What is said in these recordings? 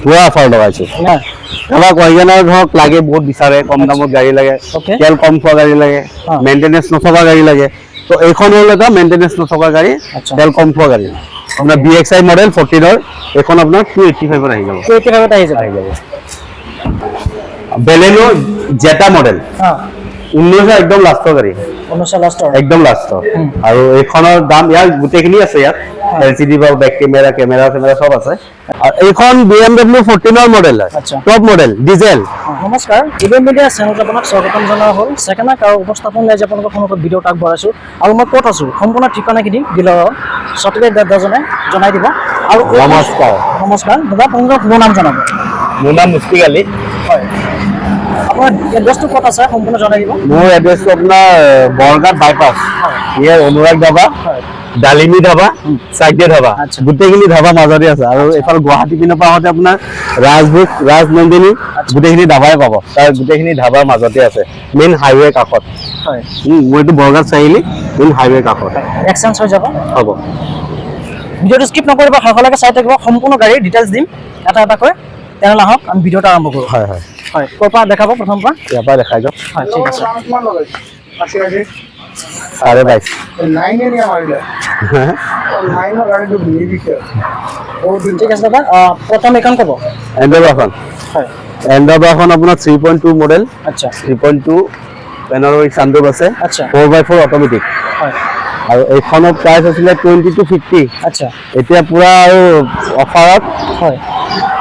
পুৰা অফাৰ লগাইছো কাৰোবাক ৱাগনাৰ ধৰক লাগে বহুত বিচাৰে কম দামত গাড়ী লাগে তেল কম খোৱা গাড়ী লাগে মেইনটেনেন্স নথকা গাড়ী লাগে তো এইখন হ'ল এটা মেইনটেনেন্স নথকা গাড়ী তেল কম খোৱা গাড়ী আপোনাৰ BXI মডেল 14 ৰ এইখন আপোনাৰ 285 ত আহি যাব 285 ত আহি যাব বেলেনো জেটা মডেল 19 একদম লাষ্টৰ গাড়ী 19 লাষ্টৰ একদম লাষ্টৰ আৰু এইখনৰ দাম ইয়াৰ গোটেইখিনি আছে ইয়াত LCD বা বেক কেমেৰা সব আছে আৰু এইখন BMW 14 ৰ মডেল হয় টপ মডেল ডিজেল নমস্কাৰ ইভেন মিডিয়া চেনেলত আপোনাক স্বাগতম জনোৱা হ'ল সেকেন্ড কাৰ উপস্থাপন লৈ আপোনালোকৰ সন্মুখত ভিডিঅ' টাক বঢ়াইছো আৰু মই ক'ত আছো সম্পূৰ্ণ ঠিকনাখিনি ডিলাৰৰ সঠিক দাদাজনে জনাই দিব আৰু নমস্কাৰ দাদা আপোনালোকৰ মোৰ নাম জনাব মোৰ নাম মুস্তিক আলী হয় আপোনাৰ এড্ৰেছটো ক'ত আছে সম্পূৰ্ণ জনাই দিব মোৰ এড্ৰেছটো আপোনাৰ বৰগাঁও বাইপাছ ইয়াৰ অনুৰাগ ধাবা ডালিমি ধাবা চাইডে ধাবা গোটেইখিনি ধাবা মাজতে আছে আৰু এফালে গুৱাহাটী পিনৰ পৰা আহোঁতে আপোনাৰ ৰাজনন্দিনী গোটেইখিনি ধাবাই পাব তাৰ গোটেইখিনি ধাবাৰ মাজতে আছে মেইন হাইৱে কাষত হয় মোৰ এইটো বৰগাঁও চাৰিআলি মেইন হাইৱে কাষত এক্সচেঞ্জ হৈ যাব হ'ব ভিডিঅ'টো স্কিপ নকৰিব শেষলৈকে চাই থাকিব সম্পূৰ্ণ গাড়ীৰ ডিটেইলছ দিম এটা তেনেহ'লে আহক আমি ভিডিঅ'টো আৰম্ভ কৰোঁ হয় হয় হয় ক'ৰ পৰা দেখাব প্ৰথম পৰা ইয়াৰ পৰা দেখাই যাওক হয় ঠিক আছে 22.5 ঠিক আছে দাদা প্ৰথম এখন ক'ব এণ্ড্ৰইডখন হয় এণ্ড্ৰইডখন আপোনাৰ 3.2 মডেল আচ্ছা 3.2 পেনোৰামিক সানৰুফ আছে আচ্ছা 4x4 অট'মেটিক হয় আৰু এইখনৰ প্ৰাইচ আছিলে 2250 আচ্ছা এতিয়া পুৰা আৰু অফাৰত হয়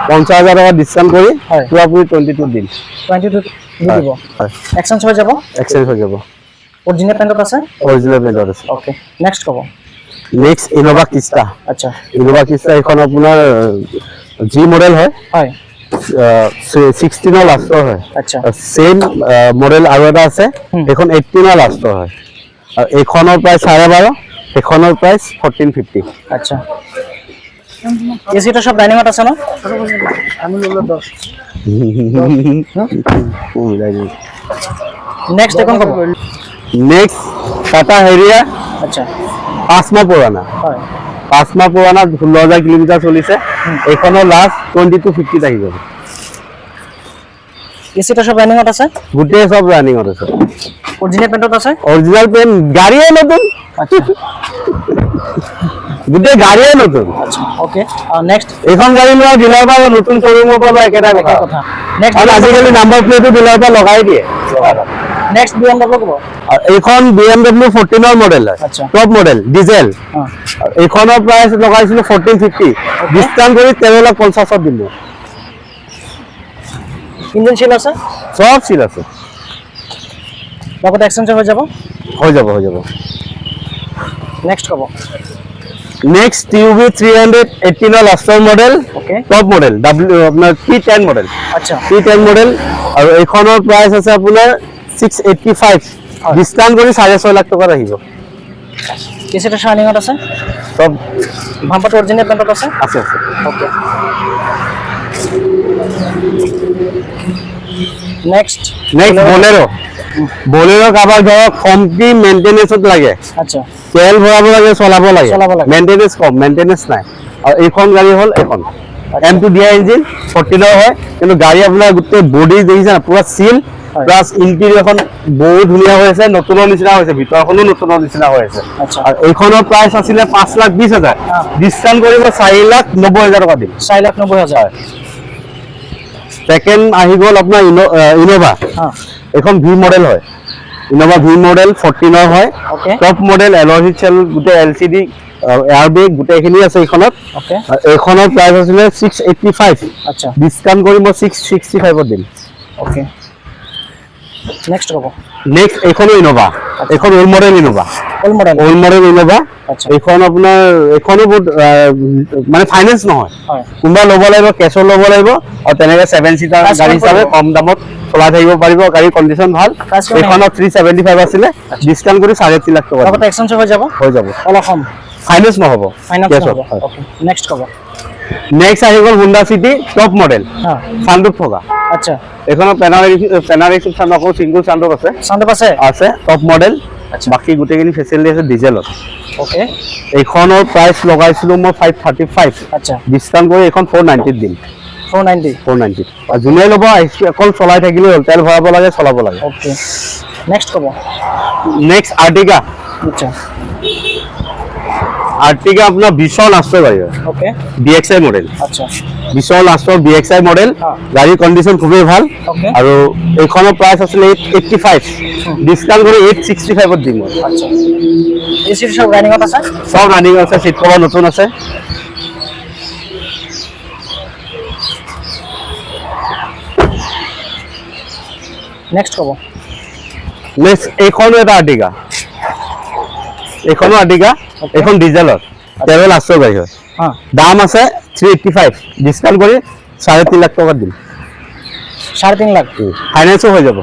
50,000 টকা ডিসকাউন্ট কৰি পুৰা পুৰি 22 দিন 22 দি দিব এক্সচেঞ্জ হৈ যাব এক্সচেঞ্জ হৈ যাব অৰিজিনেল পেণ্টত আছে অৰিজিনেল পেণ্টত আছে ওকে নেক্সট ক'ব নেক্সট ইনোভা ক্ৰিষ্টা আচ্ছা ইনোভা ক্ৰিষ্টা এখন আপোনাৰ জি মডেল হয় হয় 16 ৰ লাষ্টৰ হয় আচ্ছা সেম মডেল আৰু এটা আছে এখন 18 ৰ লাষ্টৰ হয় আৰু এইখনৰ প্ৰাইস 12.5 এইখনৰ প্ৰাইস 1450 আচ্ছা এসিটা সব ডাইনিংত আছে না আমি ললো 10 নেক্সট এখন কব নেক্সট টাটা হেরিয়া আচ্ছা 5 মাহ পুরানা হয় 5 মাহ পুরানা 16000 কিলোমিটার চলিছে এইখনৰ লাস্ট 2250 আহি যাব এসিটা সব ডাইনিংত আছে গুটে সব রানিংত আছে অরিজিনাল পেণ্টত আছে অরিজিনাল পেন গাড়িয়ে নতুন আচ্ছা গুটে গাড়িয়ে নতুন আচ্ছা ওকে নেক্সট এখন গাড়ি লোৱা ডিলাৰ পৰা নতুন শ্বৰুমৰ পৰা একেটা কথা নেক্সট আৰু আজিকালি নাম্বাৰ প্লেটটো ডিলাৰ পৰা লগাই দিয়ে নেক্সট BMW ক'ব এইখন BMW 14 ৰ মডেল হয় টপ মডেল ডিজেল এইখনৰ প্ৰাইস লগাইছিল 1450 ডিসকাউন্ট কৰি 13,50,000 দিম ইঞ্জিন সিল আছে সব সিল আছে লগতে এক্সচেঞ্জ হৈ যাব নেক্সট ক'ব নেক্সট TUV 318 ৰ লাষ্টৰ মডেল ওকে টপ মডেল আপোনাৰ T10 মডেল আচ্ছা T10 মডেল আৰু এইখনৰ প্ৰাইস আছে আপোনাৰ 685 ডিসকাউন্ট কৰি 6.5 লাখ টকা আহিব এসিটা শাইনিংত আছে সব ভাম্পাৰ অৰিজিনাল পেণ্টত আছে আছে ওকে নেক্সট বলেৰো কাবাৰ ধৰক কমটি মেইনটেনেন্সত লাগে আচ্ছা তেল ভৰাব লাগে চলাব লাগে মেইনটেনেন্স কম মেইনটেনেন্স নাই আৰু এইখন গাড়ী হ'ল এখন M2 দিয়া ইঞ্জিন 14 ৰ হয় কিন্তু গাড়ী আপোনাৰ গোটেই বডি দেখিছে না পুৰা সিল প্লাস ইন্টেৰিয়ৰখন বহুত ধুনীয়া হৈ আছে নতুনৰ নিচিনা হৈছে ভিতৰখনো নতুনৰ নিচিনা হৈ আছে আৰু এইখনৰ প্ৰাইস আছিলে 5,20,000 ডিসকাউন্ট কৰিব 4,90,000 টকা দিম 4,90,000 সেকেন্ড আহি গ'ল আপোনাৰ ইনোভা এখন ভি মডেল হয় ইনোভা ভি মডেল 14 ৰ হয় টপ মডেল এলয় হুইল গোটে LCD এয়াৰবেগ গোটেইখিনি আছে এইখনত ওকে এইখনৰ প্ৰাইস আছিলে 685 আচ্ছা ডিসকাউন্ট কৰি মই 665 ত দিম ওকে নেক্সট ক'ব নেক্সট এইখনো ইনোভা এখন ওল্ড মডেল ইনোভা আচ্ছা এইখন আপোনাৰ এইখনো বহুত মানে ফাইনেন্স নহয় কোনবা ল'ব লাগিব কেছৰ ল'ব লাগিব আৰু তেনেকে 7 সিটাৰ গাড়ী হিচাপে কম দামত চলাই থাকিব পাৰিব গাড়ী কণ্ডিশ্যন ভাল এইখনত 375 আছিলে ডিসকাউন্ট কৰি 3.5 লাখ টকা লগতে এক্সচেঞ্জ হৈ যাব অলপ কম ফাইনেন্স নহব ওকে নেক্সট ক'ব নেক্সট আহি গ'ল Honda City টপ মডেল সানৰুফ থকা আচ্ছা এখনৰ পেনাৰিক সানৰুফ সিঙ্গল সানৰুফ আছে টপ মডেল বাকি গোটেইখিনি ফেচিলিটি আছে ডিজেলত ওকে এইখনৰ প্ৰাইস লগাইছিলো মই 535 আচ্ছা ডিসকাউন্ট কৰি এখন 490 দিম 490 490 আৰু যোনে ল'ব অকল চলাই থাকিলে হ'ল তেল ভৰাব লাগে চলাব লাগে ওকে নেক্সট ক'ব নেক্সট আৰ্টিকা আচ্ছা আৰ্টিকা আপোনাৰ 20 লাষ্টৰ গাড়ী হয় ওকে BXI মডেল আচ্ছা 20 লাষ্টৰ BXI মডেল গাড়ীৰ কণ্ডিশ্যন খুবেই ভাল ওকে আৰু এইখনৰ প্ৰাইচ আছিলে 885 ডিসকাউন্ট কৰি 865 ত দিম মই আচ্ছা এসি সব ৰানিংত আছে সব ৰানিং আছে সিট কভাৰ নতুন আছে নেক্সট ক'ব নেক্সট এইখনো এটা আৰ্টিকা এইখনো আৰ্টিকা এখন ডিজেলৰ 13 লাষ্টৰ গাড়ী হয় হ্যাঁ দাম আছে 385 ডিসকাউন্ট কৰি 3.5 লাখ টাকা দিম 3.5 লাখ ফাইনেন্সও হৈ যাব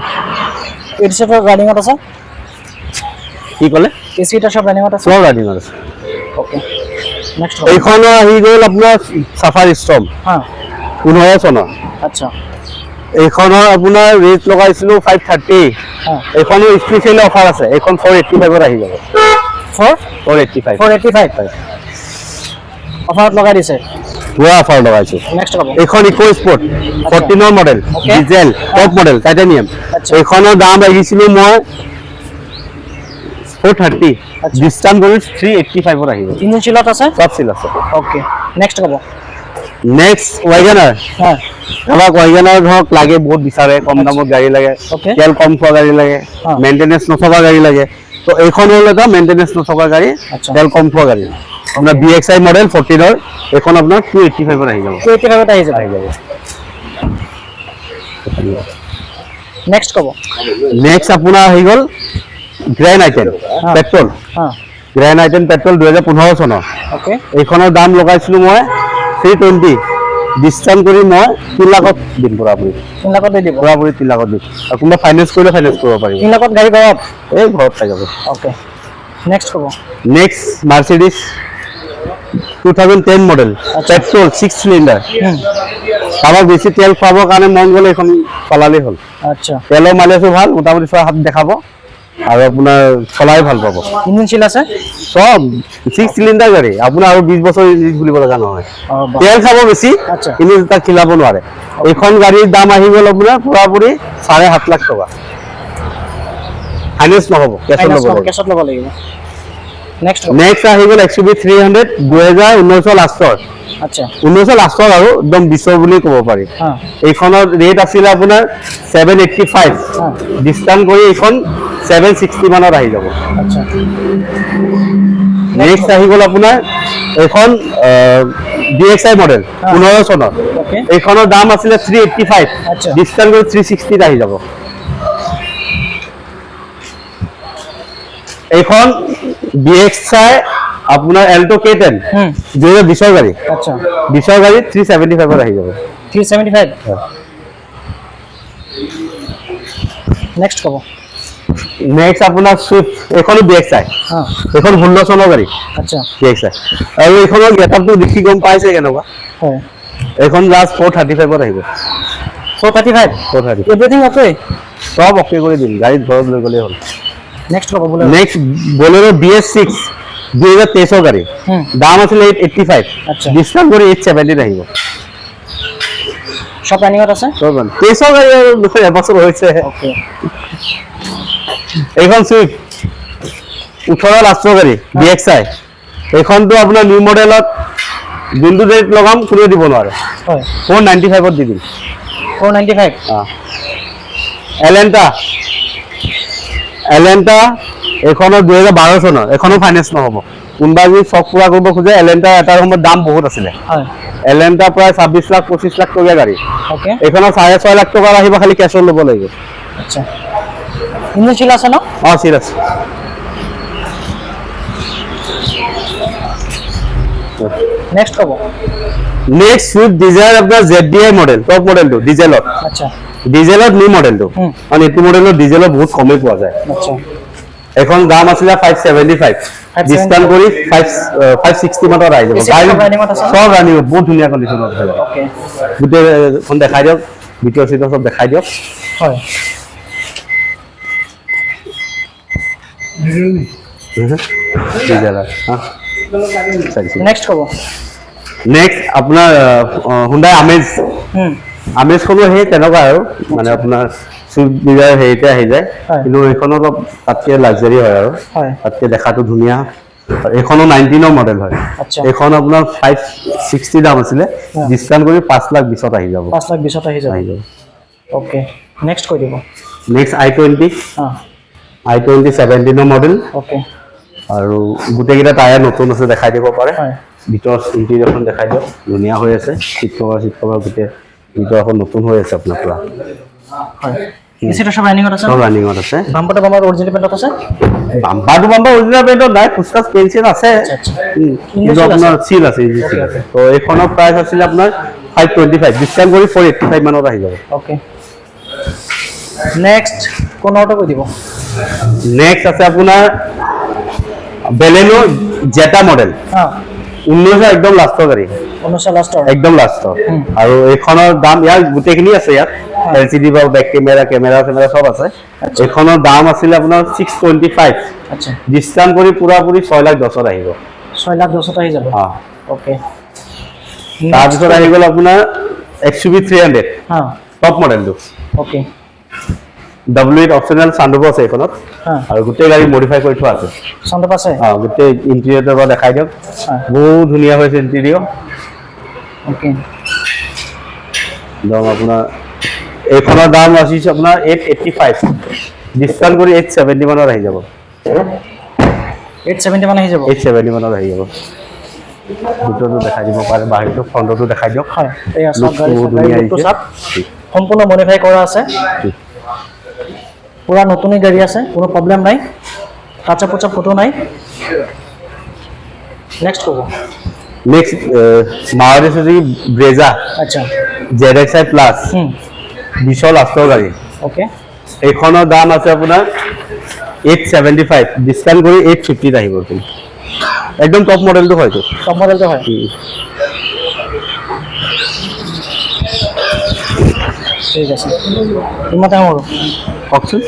এসি সব রানিংত আছে কি ক'লে এসিটা সব রানিংত আছে সব ৰানিং আছে ওকে নেক্সট এইখনো আহি গ'ল আপোনাৰ সাফাৰি ষ্টৰ্ম হ্যাঁ 15 চনৰ আচ্ছা এইখনৰ আপোনাৰ ৰেট লগাইছিলো 530 হ্যাঁ এইখনো স্পেচিয়েল অফাৰ আছে এইখন 485 ত আহি যাব 485 485 অফাৰত লগাই দিছে পুৰা অফাৰ লগাইছো নেক্সট ক'ব এইখন EcoSport 14 model Okay. Diesel top model titanium আচ্ছা। এইখনৰ দাম আহিছিল মই 430 আচ্ছা। ডিসকাউন্ট কৰি 385 ত আহিব ইঞ্জিন চিলত আছে সব সিল আছে ওকে নেক্সট ক'ব নেক্সট ওয়াগনার হ্যাঁ আমাক ওয়াগনার ধৰক লাগে বহুত বিচাৰে কম দামত গাড়ী লাগে Okay. তেল কম খোৱা গাড়ী লাগে হ্যাঁ। মেইনটেনেন্স নথকা গাড়ী লাগে তো এইখন হ'ল এটা মেইনটেনেন্স নথকা গাড়ী আচ্ছা। তেল কম খোৱা গাড়ী আপোনাৰ BXI মডেল 14 ৰ এইখন আপোনাৰ 285 ত আহি যাব 285 আহি যাব আহি যাব নেক্সট ক'ব নেক্সট আপোনাৰ আহি গ'ল গ্ৰেণ্ড আইটেন হ্যাঁ। পেট্ৰল হ্যাঁ গ্ৰেণ্ড আইটেন পেট্ৰল 2015 চনৰ ওকে এইখনৰ দাম লগাইছিলো মই 320 ডিসকাউন্ট কৰি মই 3 লাখত দিম পুৰাপুৰি 3 লাখত দি দিব পুৰাপুৰি 3 লাখত দিম আৰু কোনোবা ফাইনেন্স কৰিলে ফাইনেন্স কৰিব পাৰিব 3 লাখত গাড়ী ঘৰত এই ঘৰত পাই যাব ওকে নেক্সট ক'ব নেক্সট মাৰ্সিডিজ 2010 মডেল পেট্ৰোল 6 সিলিন্ডাৰ কাৰোবাক বেছি তেল খুৱাবৰ কাৰণে মন গ'লে এখন চলালেই হ'ল আচ্ছা তেলৰ মাইলেজো ভাল মোটামুটি 6 হাত দেখাব আৰু আপোনাৰ চলাই ভাল পাব ইঞ্জিন চিল আছে সব 6 সিলিন্ডাৰ গাড়ী আপোনাৰ আৰু 20 বছৰ ইউজ বুলিব লগা নহয় বাহ। তেল খাব বেছি আচ্ছা। কিন্তু তাক খিলাব নোৱাৰে এইখন গাড়ীৰ দাম আহি গ'ল আপোনাৰ পুৰাপুৰি 7.5 লাখ টকা ফাইনেন্স নহ'ব কেছত ল'ব লাগিব কেছত ল'ব লাগিব নেক্সট নেক্সট আহি গ'ল XUV 300 2019 লাষ্টৰ আচ্ছা 19 লাষ্টৰ আৰু একদম 20 বুলি ক'ব পাৰি হ্যাঁ এইখনৰ ৰেট আছিলে আপোনাৰ 785 হ্যাঁ ডিসকাউন্ট কৰি এইখন 760 মানত আহি যাব আচ্ছা নেক্সট আহি গ'ল আপোনাৰ এইখন BXI মডেল 15 চনৰ ওকে এইখনৰ দাম আছিলে 385 আচ্ছা। ডিসকাউন্ট কৰি 360 ত আহি যাব এইখন BXI আপোনাৰ এল্টো K10 2020 গাড়ী আচ্ছা 20 গাড়ী 375 ত আহি যাব 375 নেক্সট ক'ব নেক্সট আপোনাৰ সুইফট এইখনো BXI হ্যাঁ এইখন 16 চনৰ গাড়ী আচ্ছা BXI আৰু এইখনৰ গেটআপটো দেখি গম পাইছে কেনেকুৱা হয় এইখন লাষ্ট 435 ত আহিব 435 430 এভৰিথিং অকে সব অকে কৰি দিম গাড়ীত ঘৰত লৈ গ'লেই হ'ল নেক্সট ক'ব বোলে নেক্সট বলেৰো BS6 2023 গাড়ী দাম আছিলে 885 আচ্ছা। ডিসকাউন্ট কৰি 870 ত আহিব সব ৰানিংত আছে সব 23 গাড়ী আৰু দুখন এবছৰ হৈছে ওকে এইখন সুইফট 18 লাষ্টৰ গাড়ী BXI এইখনটো আপোনাৰ নিউ মডেলত যোনটো ৰেট লগাম কোনো দিব নোৱাৰে হয় 495 ত দি দিম 495 এলেণ্টা এইখনৰ 2012 চনৰ এখনো ফাইনেন্স নহ'ব কোনোবা যদি চক পুৰা কৰিব খোজে এলেণ্টা এটাৰ সময়ত দাম বহুত আছিলে হয় এলেণ্টা প্ৰায় 26 লাখ 25 লাখ টকীয়া গাড়ী ওকে এইখনৰ 6.5 লাখ টকাৰ আহিব খালি কেছত ল'ব লাগিব আচ্ছা ইঞ্জিন চিল আছে ন চিৰিয়াছ নেক্সট ক'ব নেক্সট সুইফট ডিজায়াৰ আপোনাৰ ZDI মডেল টপ মডেলটো ডিজেলত আচ্ছা নিউ মডেলটো কাৰণ এইটো মডেলত ডিজেলত বহুত কমেই পোৱা যায় আচ্ছা এখন দাম আছিলে 575 ডিসকাউন্ট কৰি 560 মানত আহি যাব AC গাড়ী সব running ত আছে? সব ৰানিং বহুত ধুনীয়া কণ্ডিশ্যনত আছে ওকে গোটেইখন দেখাই দিয়ক ভিডিঅ' চিডিঅ' সব দেখাই দিয়ক হয় ডিজেল নেক্সট ক'ব নেক্সট আপোনাৰ হুণ্ডাই আমেজ আমেজখনো সেই তেনেকুৱা আৰু মানে আপোনাৰ চুইফ্ট ডিজায়াৰ হেৰিতে আহি যায় হয়। কিন্তু এইখন অলপ তাতকৈ লাক্সাৰী হয় আৰু হয় তাতকৈ দেখাটো ধুনীয়া এইখনো 19ৰ মডেল হয় আচ্ছা এইখন আপোনাৰ 560 দাম আছিলে হয়। ডিছকাউণ্ট কৰি 5,20,000 আহি যাব 5,20,000 আহি যাব ওকে নেক্সট কৈ দিব নেক্সট i20 অঁ i20 17ৰ মডেল ওকে আৰু গোটেইকেইটা টায়াৰ নতুন আছে দেখাই দিব পাৰে হয় ভিতৰৰ ইণ্টেৰিয়ৰখন দেখাই দিয়ক ধুনীয়া হৈ আছে চিট কভাৰ গোটেই ভিতৰখন নতুন হৈ আছে আপোনাৰ পৰা হয় এচিটো সব ৰানিঙত আছে চব ৰানিঙত আছে বাম্পাৰটো বাম্পাৰ অৰিজিনেল পেণ্টত আছে বাম্পাৰটো অৰিজিনেল পেইণ্টত নাই ফুচকাচ পেঞ্চিল আছে আচ্ছা কিন্তু আপোনাৰ চিল আছে ইজি চিল আছে তো এইখনৰ প্ৰাইচ আছিলে আপোনাৰ 525 ডিছকাউণ্ট কৰি 485 মানত আহি যাব ওকে নেক্সট কোনটো কৈ দিব নেক্সট আছে আপোনাৰ বেলেনো জেটা মডেল অঁ 19 একদম লাষ্টৰ গাড়ী 19 লাষ্টৰ একদম লাষ্টৰ আৰু এইখনৰ দাম ইয়াৰ গোটেইখিনি আছে ইয়াত এলচিডি বা বেক কেমেৰা চেমেৰা সব আছে এইখনৰ দাম আছিলে আপোনাৰ 625 আচ্ছা ডিছকাউণ্ট কৰি পুৰাপুৰি 6,10,000 আহিব 6,10,000 আহি যাব অঁ ওকে তাৰপিছত আহি গ'ল আপোনাৰ XUV 300 অঁ টপ মডেলটো ওকে W8 অপশ্যনেল চানৰুফ আছে এইখনত অঁ আৰু গোটেই গাড়ী মডিফাই কৰি থোৱা আছে চানৰুফ আছে গোটেই ইণ্টেৰিয়ৰটো পৰা দেখাই দিয়ক হয় বহুত ধুনীয়া হৈছে ইণ্টেৰিয়ৰ ওকে একদম আপোনাৰ এইখনৰ দাম ৰাখিছে আপোনাৰ 885 ডিছকাউণ্ট কৰি 870 মানত আহি যাব 870 মান আহি যাব 870 মানত আহি যাব ভিতৰটো দেখাই দিব পাৰে বাহিৰটো ফ্ৰণ্টটো দেখাই দিয়ক হয় এয়া সব গাড়ী বহুত ধুনীয়া লুকটো আহিছে চাওক সম্পূৰ্ণ মডিফাই কৰা আছে পুৰা নতুনই গাড়ী আছে কোনো প্ৰব্লেম নাই কাঁচা পোচা ফটো নাই নেক্সট ক'ব নেক্সট মাৰুতি চুজুকি ব্ৰেজা আচ্ছা ZXi প্লাছ 20 লাষ্টৰ গাড়ী ওকে এইখনৰ দাম আছে আপোনাৰ 875 ডিছকাউণ্ট কৰি 850 আহিব একদম টপ মডেলটো হয়তো টপ মডেলটো হয় ঠিক আছে কিমান টাইম হ'ব কওকচোন